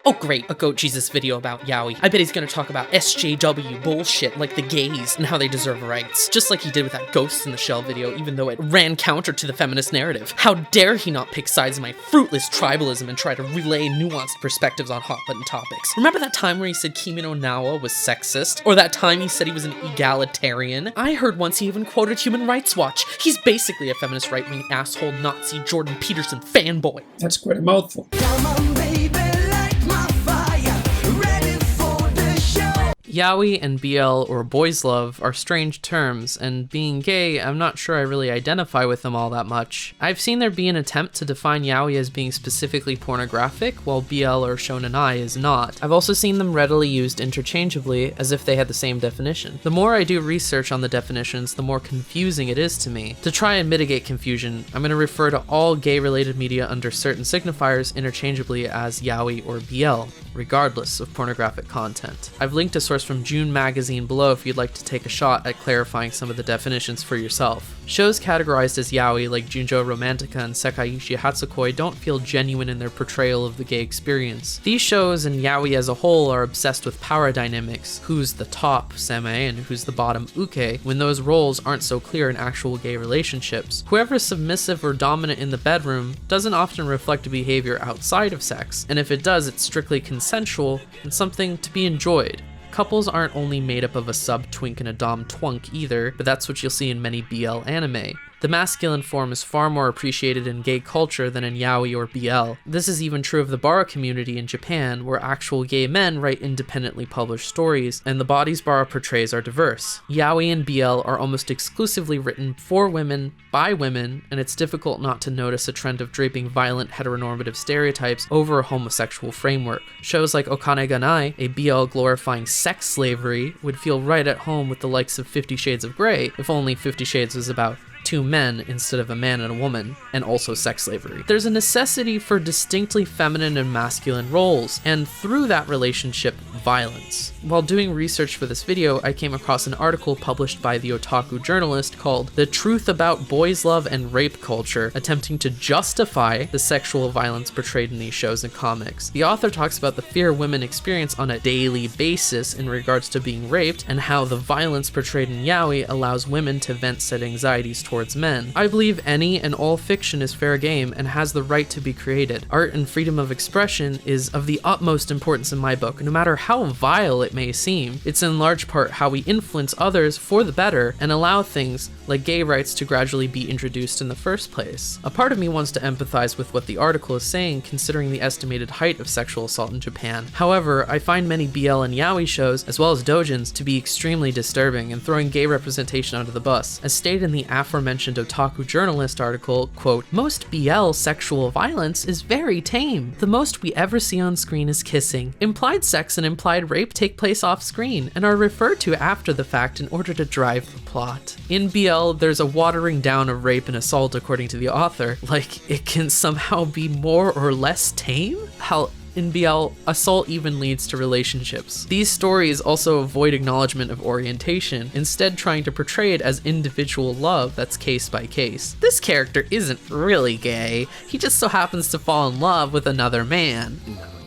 Oh great, a Goat Jesus video about yaoi. I bet he's gonna talk about SJW bullshit like the gays and how they deserve rights. Just like he did with that Ghosts in the Shell video, even though it ran counter to the feminist narrative. How dare he not pick sides in my fruitless tribalism and try to relay nuanced perspectives on hot button topics. Remember that time where he said Kimi no Nawa was sexist? Or that time he said he was an egalitarian? I heard once he even quoted Human Rights Watch. He's basically a feminist right-wing asshole Nazi Jordan Peterson fanboy. That's quite a mouthful. Come on, baby, light my fire, ready for the show. Yaoi and BL, or boys love, are strange terms, and being gay, I'm not sure I really identify with them all that much. I've seen there be an attempt to define yaoi as being specifically pornographic, while BL or shonenai is not. I've also seen them readily used interchangeably, as if they had the same definition. The more I do research on the definitions, the more confusing it is to me. To try and mitigate confusion, I'm going to refer to all gay-related media under certain signifiers interchangeably as yaoi or BL, regardless of pornographic content. I've linked a source from June magazine below if you'd like to take a shot at clarifying some of the definitions for yourself. Shows categorized as yaoi like Junjou Romantica and Sekai Hatsukoi don't feel genuine in their portrayal of the gay experience. These shows and yaoi as a whole are obsessed with power dynamics, who's the top, seme, and who's the bottom, uke, when those roles aren't so clear in actual gay relationships. Whoever's submissive or dominant in the bedroom doesn't often reflect a behavior outside of sex, and if it does, it's strictly consensual and something to be enjoyed. Couples aren't only made up of a sub-twink and a dom-twunk either, but that's what you'll see in many BL anime. The masculine form is far more appreciated in gay culture than in yaoi or BL. This is even true of the bara community in Japan, where actual gay men write independently published stories, and the bodies bara portrays are diverse. Yaoi and BL are almost exclusively written for women, by women, and it's difficult not to notice a trend of draping violent heteronormative stereotypes over a homosexual framework. Shows like Okane Ga Nai, a BL glorifying sex slavery, would feel right at home with the likes of 50 Shades of Grey, if only 50 Shades was about two men instead of a man and a woman, and also sex slavery. There's a necessity for distinctly feminine and masculine roles, and through that relationship, violence. While doing research for this video, I came across an article published by the otaku journalist called The Truth About Boys Love and Rape Culture, attempting to justify the sexual violence portrayed in these shows and comics. The author talks about the fear women experience on a daily basis in regards to being raped, and how the violence portrayed in yaoi allows women to vent said anxieties towards men. I believe any and all fiction is fair game and has the right to be created. Art and freedom of expression is of the utmost importance in my book, no matter how vile it may seem. It's in large part how we influence others for the better and allow things like gay rights to gradually be introduced in the first place. A part of me wants to empathize with what the article is saying, considering the estimated height of sexual assault in Japan. However, I find many BL and yaoi shows, as well as doujins, to be extremely disturbing and throwing gay representation under the bus. As stated in the aforementioned otaku journalist article, quote, "Most BL sexual violence is very tame. The most we ever see on screen is kissing. Implied sex and implied rape take place off screen and are referred to after the fact in order to drive the plot. In BL, there's a watering down of rape and assault according to the author, like it can somehow be more or less tame? Hell, in BL, assault even leads to relationships. These stories also avoid acknowledgement of orientation, instead trying to portray it as individual love that's case by case. This character isn't really gay, he just so happens to fall in love with another man."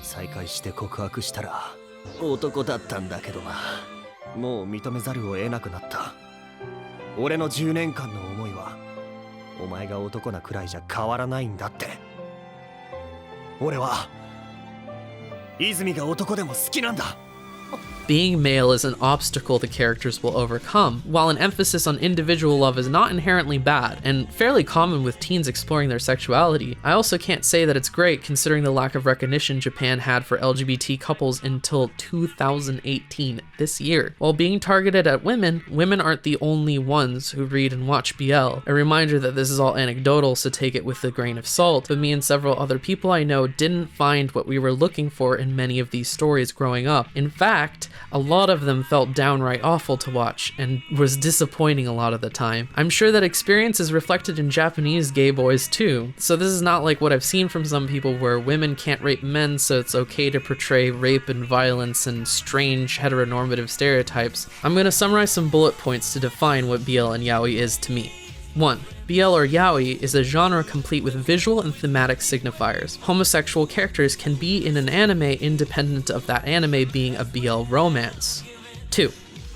再会して告白したら男だったんだけどな。もう認めざるを得なくなった。俺の10年間の思いはお前が男なくらいじゃ変わらないんだって。俺は泉が男でも好きなんだ。 Being male is an obstacle the characters will overcome, while an emphasis on individual love is not inherently bad, and fairly common with teens exploring their sexuality. I also can't say that it's great considering the lack of recognition Japan had for LGBT couples until 2018, this year. While being targeted at women, women aren't the only ones who read and watch BL. A reminder that this is all anecdotal, so take it with a grain of salt, but me and several other people I know didn't find what we were looking for in many of these stories growing up. In fact, a lot of them felt downright awful to watch and was disappointing a lot of the time. I'm sure that experience is reflected in Japanese gay boys too, so this is not like what I've seen from some people where women can't rape men, so it's okay to portray rape and violence and strange heteronormative stereotypes. I'm going to summarize some bullet points to define what BL and yaoi is to me. 1. BL or yaoi is a genre complete with visual and thematic signifiers. Homosexual characters can be in an anime independent of that anime being a BL romance. 2.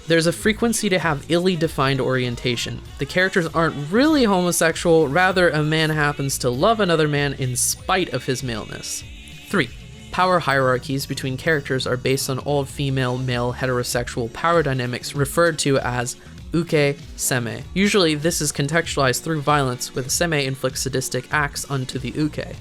There's a frequency to have illy defined orientation. The characters aren't really homosexual, rather a man happens to love another man in spite of his maleness. 3. Power hierarchies between characters are based on old female-male heterosexual power dynamics referred to as uke seme. Usually this is contextualized through violence, with seme inflicts sadistic acts onto the uke.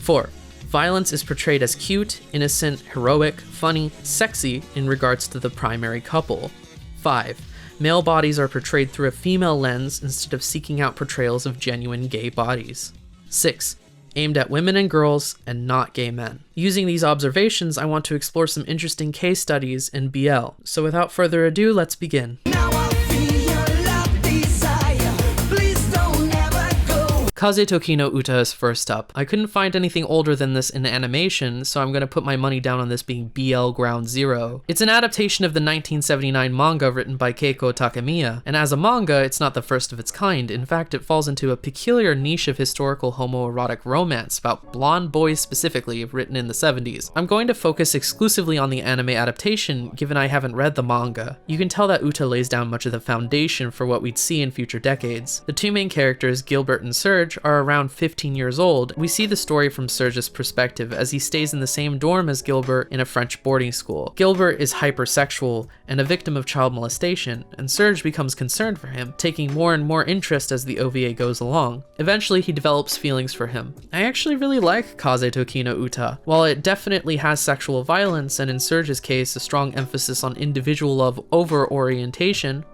4. Violence is portrayed as cute, innocent, heroic, funny, sexy in regards to the primary couple. 5. Male bodies are portrayed through a female lens instead of seeking out portrayals of genuine gay bodies. 6. Aimed at women and girls and not gay men. Using these observations, I want to explore some interesting case studies in BL. So without further ado, let's begin. Now I feel your love desire. Please don't ever go. Kaze Tokino Uta is first up. I couldn't find anything older than this in animation, so I'm gonna put my money down on this being BL Ground Zero. It's an adaptation of the 1979 manga written by Keiko Takemiya, and as a manga, it's not the first of its kind. In fact, it falls into a peculiar niche of historical homoerotic romance about blonde boys specifically, written in the 70s. I'm going to focus exclusively on the anime adaptation, given I haven't read the manga. You can tell that Uta lays down much of the foundation for what we'd see in future decades. The two main characters, Gilbert and Serge, are around 15 years old. We see the story from Serge's perspective as he stays in the same dorm as Gilbert in a French boarding school. Gilbert is hypersexual and a victim of child molestation, and Serge becomes concerned for him, taking more and more interest as the OVA goes along. Eventually, he develops feelings for him. I actually really like Kaze Tokino Uta. While it definitely has sexual violence, and in Serge's case, a strong emphasis on individual love over orientation,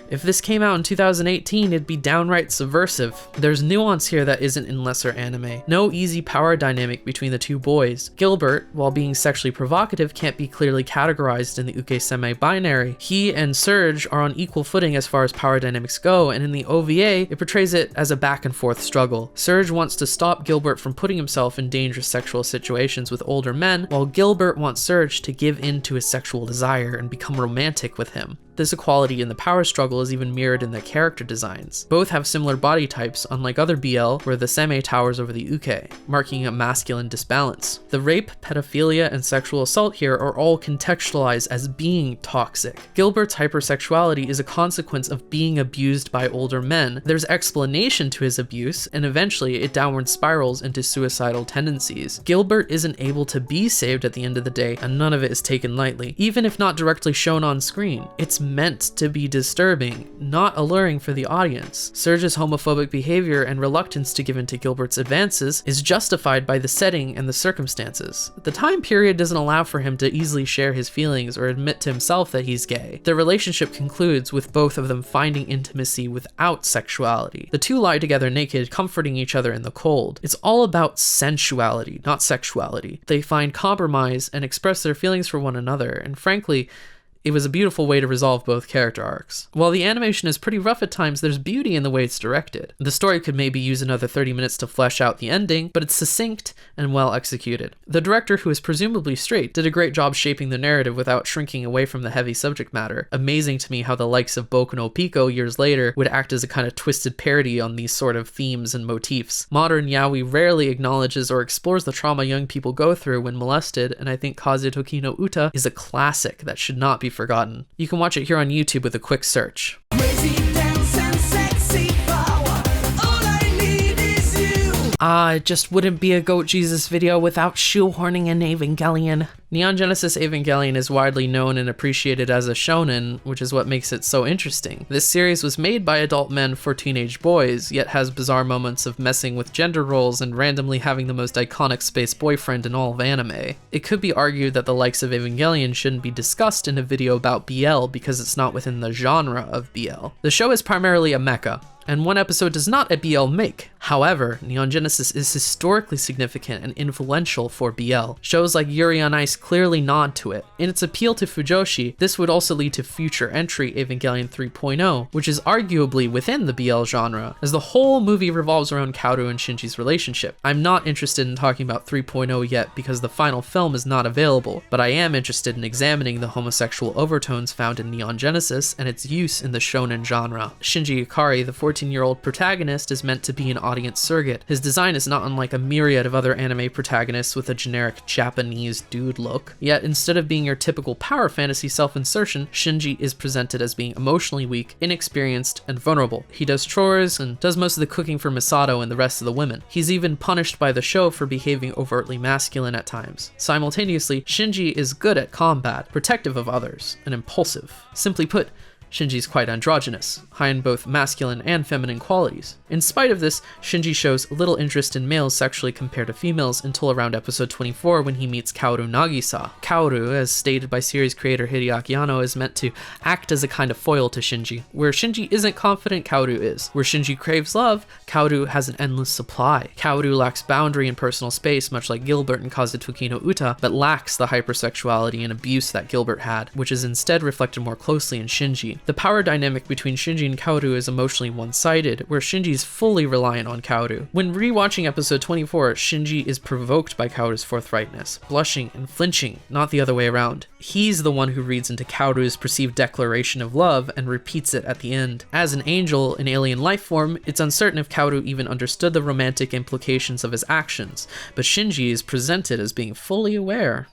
if this came out in 2018, it'd be downright subversive. There's nuance here that isn't in lesser anime. No easy power dynamic between the two boys. Gilbert, while being sexually provocative, can't be clearly categorized in the uke-seme binary. He and Serge are on equal footing as far as power dynamics go, and in the OVA, it portrays it as a back and forth struggle. Serge wants to stop Gilbert from putting himself in dangerous sexual situations with older men, while Gilbert wants Serge to give in to his sexual desire and become romantic with him. This equality in the power struggle is even mirrored in their character designs. Both have similar body types, unlike other BL, where the seme towers over the uke, marking a masculine disbalance. The rape, pedophilia, and sexual assault here are all contextualized as being toxic. Gilbert's hypersexuality is a consequence of being abused by older men. There's explanation to his abuse, and eventually it downward spirals into suicidal tendencies. Gilbert isn't able to be saved at the end of the day, and none of it is taken lightly, even if not directly shown on screen. It's meant to be disturbing, not alluring for the audience. Serge's homophobic behavior and reluctance to give in to Gilbert's advances is justified by the setting and the circumstances. The time period doesn't allow for him to easily share his feelings or admit to himself that he's gay. Their relationship concludes with both of them finding intimacy without sexuality. The two lie together naked, comforting each other in the cold. It's all about sensuality, not sexuality. They find compromise and express their feelings for one another, and frankly, it was a beautiful way to resolve both character arcs. While the animation is pretty rough at times, there's beauty in the way it's directed. The story could maybe use another 30 minutes to flesh out the ending, but it's succinct and well executed. The director, who is presumably straight, did a great job shaping the narrative without shrinking away from the heavy subject matter. Amazing to me how the likes of Boku no Pico years later would act as a kind of twisted parody on these sort of themes and motifs. Modern yaoi rarely acknowledges or explores the trauma young people go through when molested, and I think Kaze Tokino Uta is a classic that should not be forgotten. You can watch it here on YouTube with a quick search. Crazy dance and sexy power. All I need is you. It just wouldn't be a Goat Jesus video without shoehorning in Evangelion. Neon Genesis Evangelion is widely known and appreciated as a shonen, which is what makes it so interesting. This series was made by adult men for teenage boys, yet has bizarre moments of messing with gender roles and randomly having the most iconic space boyfriend in all of anime. It could be argued that the likes of Evangelion shouldn't be discussed in a video about BL because it's not within the genre of BL. The show is primarily a mecha, and one episode does not a BL make. However, Neon Genesis is historically significant and influential for BL. Shows like Yuri on Ice clearly nod to it. In its appeal to Fujoshi, this would also lead to future entry Evangelion 3.0, which is arguably within the BL genre, as the whole movie revolves around Kaoru and Shinji's relationship. I'm not interested in talking about 3.0 yet because the final film is not available, but I am interested in examining the homosexual overtones found in Neon Genesis and its use in the shonen genre. Shinji Ikari, the 14-year-old protagonist is meant to be an audience surrogate. His design is not unlike a myriad of other anime protagonists with a generic Japanese dude look. Yet instead of being your typical power fantasy self-insertion, Shinji is presented as being emotionally weak, inexperienced, and vulnerable. He does chores and does most of the cooking for Misato and the rest of the women. He's even punished by the show for behaving overtly masculine at times. Simultaneously, Shinji is good at combat, protective of others, and impulsive. Simply put, Shinji's quite androgynous, high in both masculine and feminine qualities. In spite of this, Shinji shows little interest in males sexually compared to females until around episode 24 when he meets Kaoru Nagisa. Kaoru, as stated by series creator Hideaki Anno, is meant to act as a kind of foil to Shinji. Where Shinji isn't confident, Kaoru is. Where Shinji craves love, Kaoru has an endless supply. Kaoru lacks boundary and personal space, much like Gilbert in Kazutoki no Uta, but lacks the hypersexuality and abuse that Gilbert had, which is instead reflected more closely in Shinji. The power dynamic between Shinji and Kaoru is emotionally one-sided, where Shinji's fully reliant on Kaoru. When rewatching episode 24, Shinji is provoked by Kaoru's forthrightness, blushing and flinching, not the other way around. He's the one who reads into Kaoru's perceived declaration of love and repeats it at the end. As an angel in alien life form, it's uncertain if Kaoru even understood the romantic implications of his actions, but Shinji is presented as being fully aware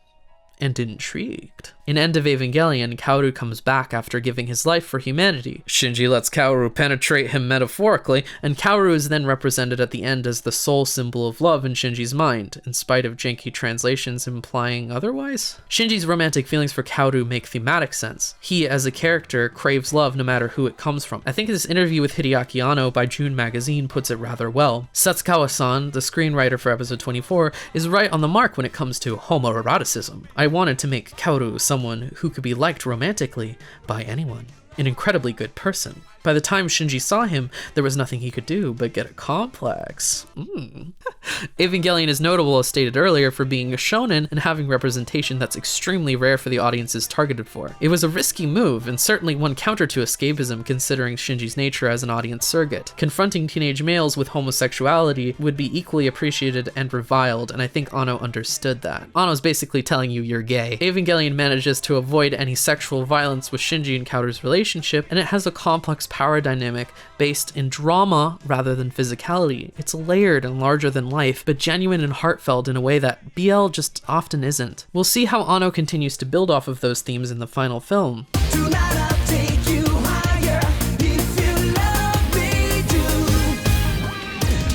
and intrigued. In End of Evangelion, Kaoru comes back after giving his life for humanity. Shinji lets Kaoru penetrate him metaphorically, and Kaoru is then represented at the end as the sole symbol of love in Shinji's mind, in spite of janky translations implying otherwise. Shinji's romantic feelings for Kaoru make thematic sense. He, as a character, craves love no matter who it comes from. I think this interview with Hideaki Anno by June Magazine puts it rather well. Satsukawa-san, the screenwriter for episode 24, is right on the mark when it comes to homoeroticism. I wanted to make Kaoru someone who could be liked romantically by anyone. An incredibly good person. By the time Shinji saw him, there was nothing he could do but get a complex. Evangelion is notable, as stated earlier, for being a shonen and having representation that's extremely rare for the audiences targeted for. It was a risky move, and certainly one counter to escapism considering Shinji's nature as an audience surrogate. Confronting teenage males with homosexuality would be equally appreciated and reviled, and I think Anno understood that. Anno's basically telling you you're gay. Evangelion manages to avoid any sexual violence with Shinji and Kaoru's relationship, and it has a complex power dynamic based in drama rather than physicality. It's layered and larger than life, but genuine and heartfelt in a way that BL just often isn't. We'll see how Anno continues to build off of those themes in the final film. Tonight I'll take you higher if you love me too.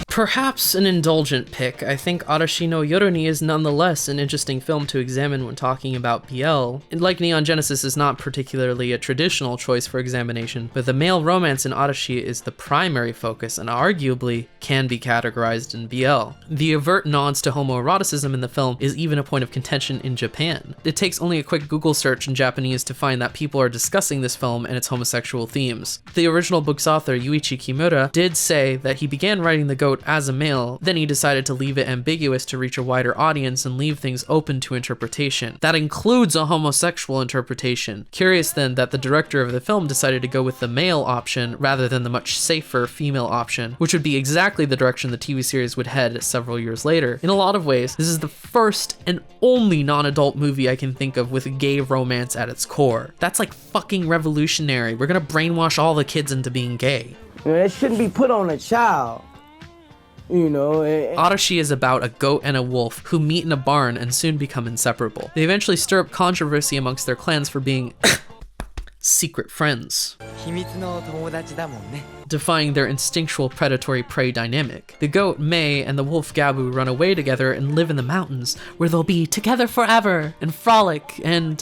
Perhaps an indulgent pick, I think Arashi no Yoroni is nonetheless an interesting film to examine when talking about BL. And like Neon Genesis is not particularly a traditional choice for examination, but the male romance in Arashi is the primary focus and arguably can be categorized in BL. The overt nods to homoeroticism in the film is even a point of contention in Japan. It takes only a quick Google search in Japanese to find that people are discussing this film and its homosexual themes. The original book's author, Yuichi Kimura, did say that he began writing The Goat as a male, then he decided to leave it ambiguous to reach a wider audience and leave things open to interpretation. That includes a homosexual interpretation. Curious then that the director of the film decided to go with the male option rather than the much safer female option, which would be exactly the direction the TV series would head several years later. In a lot of ways, this is the first and only non-adult movie I can think of with gay romance at its core. That's like fucking revolutionary. We're gonna brainwash all the kids into being gay. You know, it shouldn't be put on a child. You know, Arashi is about a goat and a wolf who meet in a barn and soon become inseparable. They eventually stir up controversy amongst their clans for being secret friends, 秘密の友達だもんね defying their instinctual predatory-prey dynamic. The goat, Mei, and the wolf, Gabu, run away together and live in the mountains, where they'll be together forever, and frolic, and,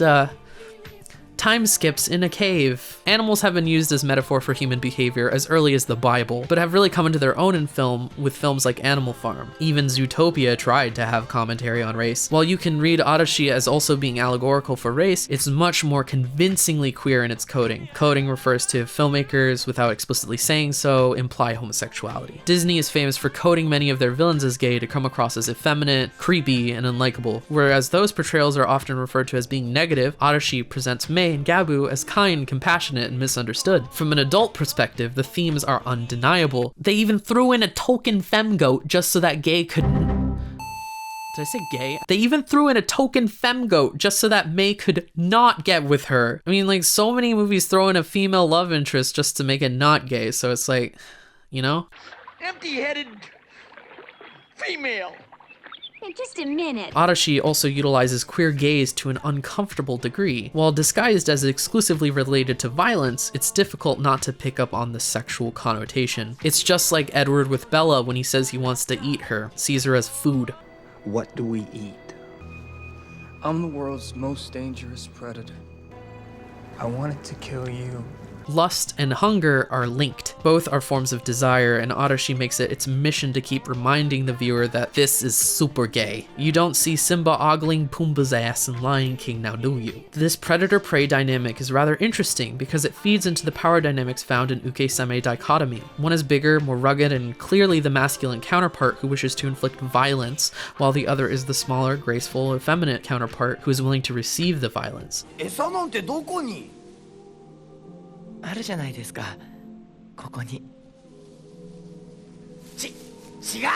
time skips in a cave. Animals have been used as metaphor for human behavior as early as the Bible, but have really come into their own in film with films like Animal Farm. Even Zootopia tried to have commentary on race. While you can read Arashi as also being allegorical for race, it's much more convincingly queer in its coding. Coding refers to filmmakers, without explicitly saying so, imply homosexuality. Disney is famous for coding many of their villains as gay to come across as effeminate, creepy, and unlikable. Whereas those portrayals are often referred to as being negative, Arashi presents Mei and Gabu as kind, compassionate, and misunderstood. From an adult perspective, the themes are undeniable. They even threw in a token femgoat just so that gay could... Did I say gay? They even threw in a token femgoat just so that Mei could not get with her. I mean, like, so many movies throw in a female love interest just to make it not gay, so it's like... you know? Empty-headed female. Hey, just a minute. Arashi also utilizes queer gaze to an uncomfortable degree. While disguised as exclusively related to violence, it's difficult not to pick up on the sexual connotation. It's just like Edward with Bella when he says he wants to eat her, sees her as food. What do we eat? I'm the world's most dangerous predator. I wanted to kill you. Lust and hunger are linked. Both are forms of desire, and Arashi makes it its mission to keep reminding the viewer that this is super gay. You don't see Simba ogling Pumbaa's ass in Lion King now, do you? This predator-prey dynamic is rather interesting because it feeds into the power dynamics found in uke-seme dichotomy. One is bigger, more rugged, and clearly the masculine counterpart who wishes to inflict violence, while the other is the smaller, graceful, effeminate counterpart who is willing to receive the violence. 餌なんてどこに？あるじゃないですか、ここに。違う！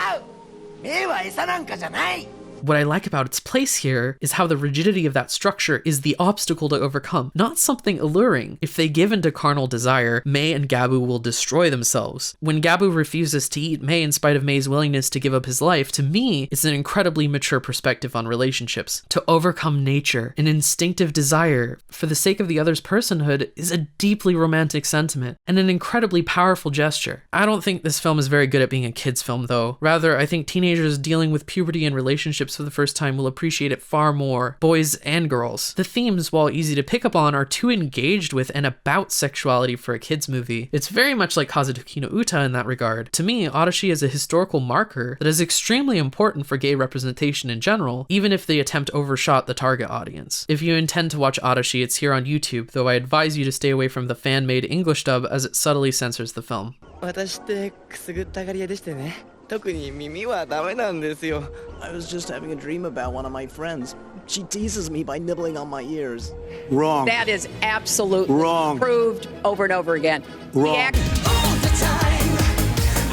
目は餌なんかじゃない！ What I like about its place here is how the rigidity of that structure is the obstacle to overcome, not something alluring. If they give into carnal desire, Mei and Gabu will destroy themselves. When Gabu refuses to eat Mei in spite of Mei's willingness to give up his life, to me, it's an incredibly mature perspective on relationships. To overcome nature, an instinctive desire, for the sake of the other's personhood, is a deeply romantic sentiment, and an incredibly powerful gesture. I don't think this film is very good at being a kid's film, though. Rather, I think teenagers dealing with puberty and relationships for the first time will appreciate it far more, boys and girls. The themes, while easy to pick up on, are too engaged with and about sexuality for a kid's movie. It's very much like Kazutoki no Uta in that regard. To me, Arashi is a historical marker that is extremely important for gay representation in general, even if the attempt overshot the target audience. If you intend to watch Arashi, it's here on YouTube, though I advise you to stay away from the fan-made English dub as it subtly censors the film. 私ってくすぐったがり屋でしてね。特に耳はダメなんですよ。I was just having a dream about one of my friends. She teases me by nibbling on my ears. Wrong. That is absolutely wrong. Proved over and over again. Wrong. All the time,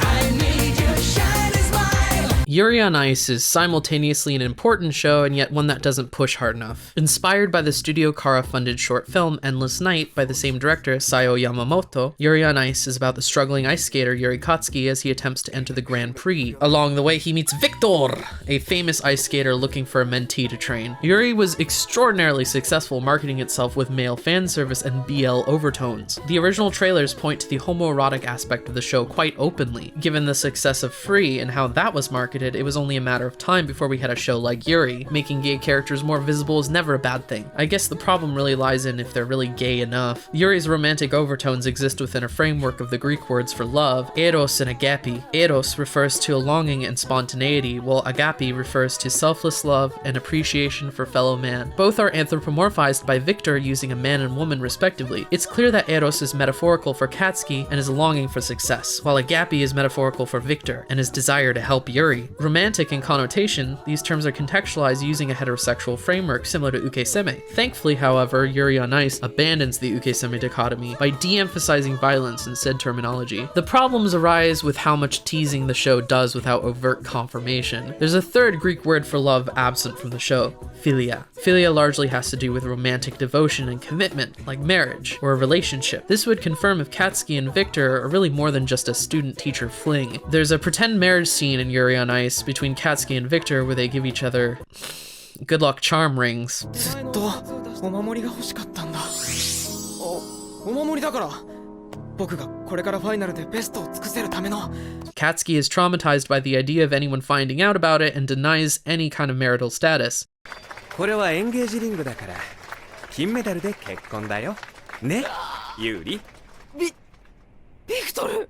I need your shiny smile. Yuri on Ice is simultaneously an important show and yet one that doesn't push hard enough. Inspired by the Studio Kara-funded short film Endless Night by the same director, Sayo Yamamoto, Yuri on Ice is about the struggling ice skater Yuri Katsuki as he attempts to enter the Grand Prix. Along the way, he meets Victor, a famous ice skater looking for a mentee to train. Yuri was extraordinarily successful marketing itself with male fan service and BL overtones. The original trailers point to the homoerotic aspect of the show quite openly. Given the success of Free and how that was marketed, it was only a matter of time before we had a show like Yuri. Making gay characters more visible is never a bad thing. I guess the problem really lies in if they're really gay enough. Yuri's romantic overtones exist within a framework of the Greek words for love, eros and agape. Eros refers to a longing and spontaneity, while agape refers to selfless love and appreciation for fellow man. Both are anthropomorphized by Victor using a man and woman respectively. It's clear that eros is metaphorical for Katsuki and his longing for success, while agape is metaphorical for Victor and his desire to help Yuri. Romantic in connotation, these terms are contextualized using a heterosexual framework similar to uke-seme. Thankfully, however, Yuri on Ice abandons the uke-seme dichotomy by de-emphasizing violence in said terminology. The problems arise with how much teasing the show does without overt confirmation. There's a third Greek word for love absent from the show, philia. Philia largely has to do with romantic devotion and commitment, like marriage or a relationship. This would confirm if Katsuki and Victor are really more than just a student-teacher fling. There's a pretend marriage scene in Yuri on Ice between Katsuki and Victor where they give each other good luck charm rings. ずっとお守りが欲しかったんだ。お守りだから。僕がこれからファイナルでベストを尽くせるための。Katsuki is traumatized by the idea of anyone finding out about it and denies any kind of marital status. これはエンゲージリングだから金メダルで結婚だよねユーリビクトル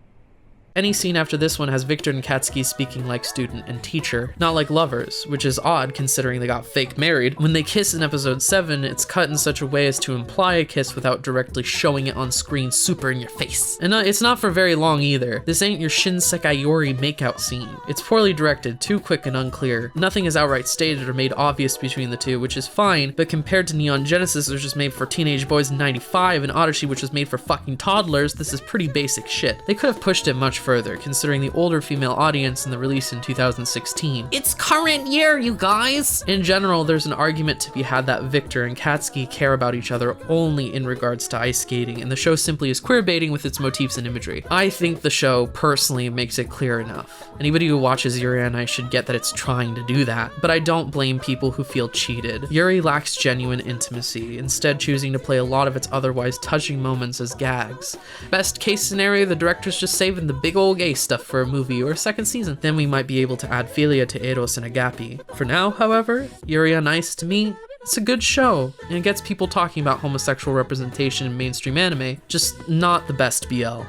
Any scene after this one has Victor and Katsuki speaking like student and teacher, not like lovers, which is odd considering they got fake married. When they kiss in episode 7, it's cut in such a way as to imply a kiss without directly showing it on screen super in your face. And it's not for very long either. This ain't your Shin Sekai Yori makeout scene. It's poorly directed, too quick and unclear. Nothing is outright stated or made obvious between the two, which is fine, but compared to Neon Genesis, which was made for teenage boys in '95, and Arashi, which was made for fucking toddlers, this is pretty basic shit. They could have pushed it much further, considering the older female audience and the release in 2016. It's current year, you guys! In general, there's an argument to be had that Victor and Katsuki care about each other only in regards to ice skating, and the show simply is queerbaiting with its motifs and imagery. I think the show, personally, makes it clear enough. Anybody who watches Yuri on Ice should get that it's trying to do that, but I don't blame people who feel cheated. Yuri lacks genuine intimacy, instead choosing to play a lot of its otherwise touching moments as gags. Best case scenario, the director's just saving the big old gay stuff for a movie or a second season. Then we might be able to add philia to Eros and Agape. For now, however, Yuri on Ice, to me, it's a good show, and it gets people talking about homosexual representation in mainstream anime, just not the best BL.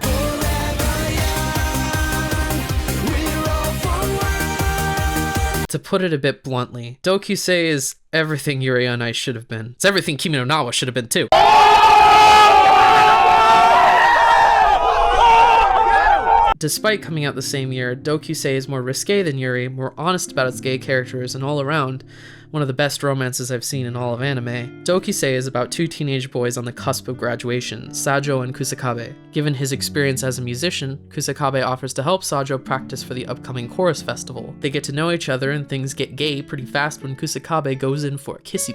To put it a bit bluntly, Doukyuusei is everything Yuri on Ice should have been. It's everything Kimi no Na wa should have been too. Despite coming out the same year, Doukyuusei is more risque than Yuri, more honest about its gay characters, and all around, one of the best romances I've seen in all of anime. Doki Say is about two teenage boys on the cusp of graduation, Sajo and Kusakabe. Given his experience as a musician, Kusakabe offers to help Sajo practice for the upcoming chorus festival. They get to know each other and things get gay pretty fast when Kusakabe goes in for a kissy.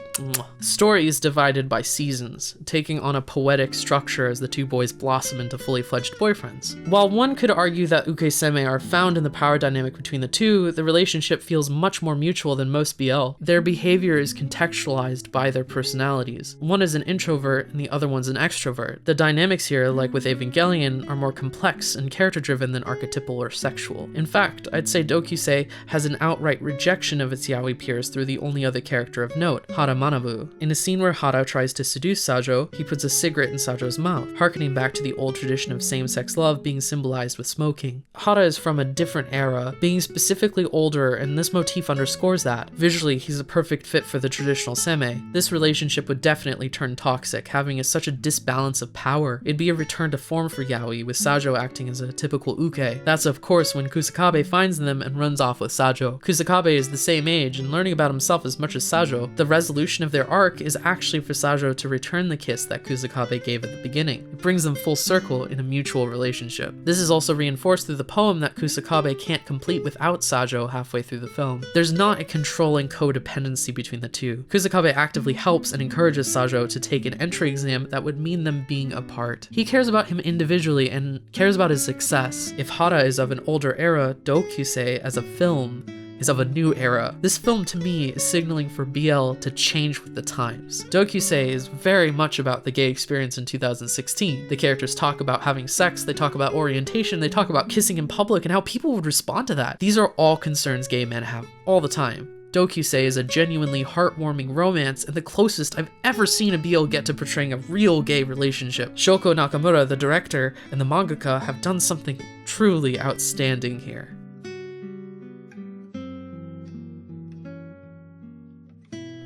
The story is divided by seasons, taking on a poetic structure as the two boys blossom into fully fledged boyfriends. While one could argue that uke-seme are found in the power dynamic between the two, the relationship feels much more mutual than most BL. Their behavior is contextualized by their personalities. One is an introvert and the other one's an extrovert. The dynamics here, like with Evangelion, are more complex and character-driven than archetypal or sexual. In fact, I'd say Doukyuusei has an outright rejection of its yaoi peers through the only other character of note, Hara Manabu. In a scene where Hara tries to seduce Sajo, he puts a cigarette in Sajo's mouth, harkening back to the old tradition of same-sex love being symbolized with smoking. Hara is from a different era, being specifically older, and this motif underscores that. Visually, he's a perfect fit for the traditional seme. This relationship would definitely turn toxic, having such a disbalance of power. It'd be a return to form for yaoi, with Sajo acting as a typical uke. That's of course when Kusakabe finds them and runs off with Sajo. Kusakabe is the same age and learning about himself as much as Sajo. The resolution of their arc is actually for Sajo to return the kiss that Kusakabe gave at the beginning. It brings them full circle in a mutual relationship. This is also reinforced through the poem that Kusakabe can't complete without Sajo halfway through the film. There's not a controlling codependency between the two. Kusakabe actively helps and encourages Sajo to take an entry exam that would mean them being apart. He cares about him individually and cares about his success. If Hara is of an older era, Doukyuusei as a film is of a new era. This film to me is signaling for BL to change with the times. Doukyuusei is very much about the gay experience in 2016. The characters talk about having sex, they talk about orientation, they talk about kissing in public and how people would respond to that. These are all concerns gay men have all the time. Dokyuusei is a genuinely heartwarming romance and the closest I've ever seen a BL get to portraying a real gay relationship. Shoko Nakamura, the director, and the mangaka have done something truly outstanding here.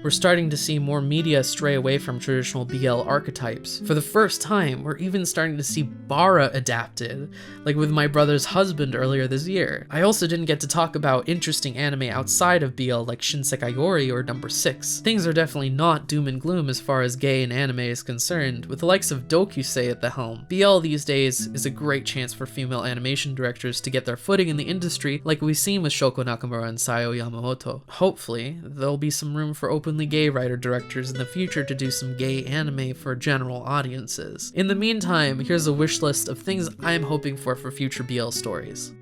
We're starting to see more media stray away from traditional BL archetypes. For the first time, we're even starting to see Bara adapted, like with My Brother's Husband earlier this year. I also didn't get to talk about interesting anime outside of BL like Shinsekai Yori or Number 6. Things are definitely not doom and gloom as far as gay in anime is concerned, with the likes of Dokyuusei at the helm. BL these days is a great chance for female animation directors to get their footing in the industry like we've seen with Shoko Nakamura and Sayo Yamamoto. Hopefully, there'll be some room for openly gay writer-directors in the future to do some gay anime for general audiences. In the meantime, here's a wish list of things I'm hoping for future BL stories.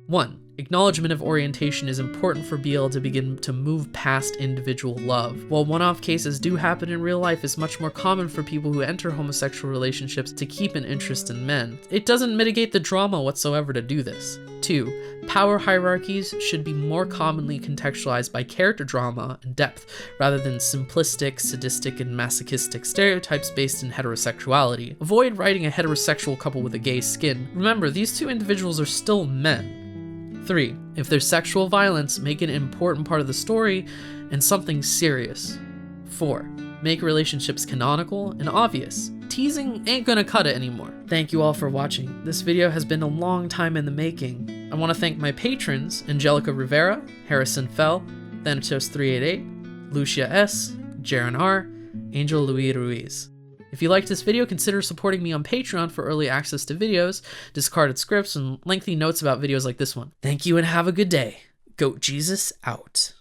1. Acknowledgement of orientation is important for BL to begin to move past individual love. While one-off cases do happen in real life, it's much more common for people who enter homosexual relationships to keep an interest in men. It doesn't mitigate the drama whatsoever to do this. 2. Power hierarchies should be more commonly contextualized by character drama and depth, rather than simplistic, sadistic, and masochistic stereotypes based in heterosexuality. Avoid writing a heterosexual couple with a gay skin. Remember, these two individuals are still men. 3. If there's sexual violence, make it an important part of the story and something serious. 4. Make relationships canonical and obvious. Teasing ain't gonna cut it anymore. Thank you all for watching. This video has been a long time in the making. I want to thank my patrons, Angelica Rivera, Harrison Fell, Thanatos388, Lucia S, Jaren R, Angel Louis Ruiz. If you liked this video, consider supporting me on Patreon for early access to videos, discarded scripts, and lengthy notes about videos like this one. Thank you and have a good day. Goat Jesus out.